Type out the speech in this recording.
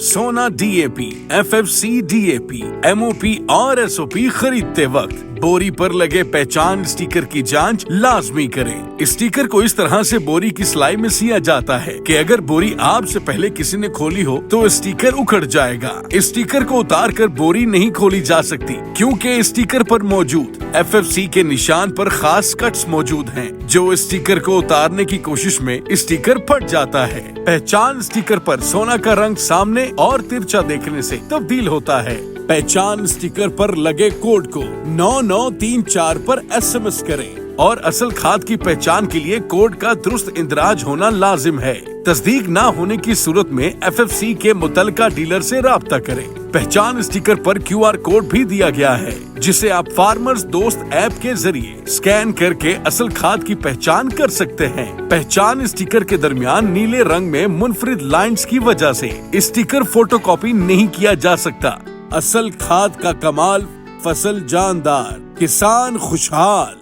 सोना DAP, FFC DAP, MOP और SOP खरीदते वक्त बोरी पर लगे पहचान स्टिकर की जांच लाजमी करें। स्टिकर को इस तरह से बोरी की सिलाई में सिया जाता है कि अगर बोरी आपसे पहले किसी ने खोली हो तो स्टिकर उखड़ जाएगा। स्टिकर को उतार कर बोरी नहीं खोली जा सकती क्योंकि स्टिकर पर मौजूद एफएफसी के निशान पर खास कट्स मौजूद हैं, जो स्टिकर को उतारने की कोशिश में स्टिकर फट जाता है। पहचान स्टिकर पर सोना का रंग सामने और तिरछा देखने से तब्दील होता है। पहचान स्टिकर पर लगे कोड को 9934 पर एसएमएस करें और असल खाद की पहचान के लिए कोड का दुरुस्त इंदराज होना लाजिम है। तस्दीक ना होने की सूरत में एफएफसी के मुतलका डीलर से राब्ता करें। पहचान स्टिकर पर क्यूआर कोड भी दिया गया है, जिसे आप फार्मर्स दोस्त ऐप के जरिए स्कैन करके असल खाद की पहचान कर सकते हैं। पहचान स्टिकर के दरमियान नीले रंग में मुनफरिद लाइंस की वजह से स्टिकर फोटोकॉपी नहीं किया जा सकता। असल खाद का कमाल, फसल जानदार, किसान खुशहाल।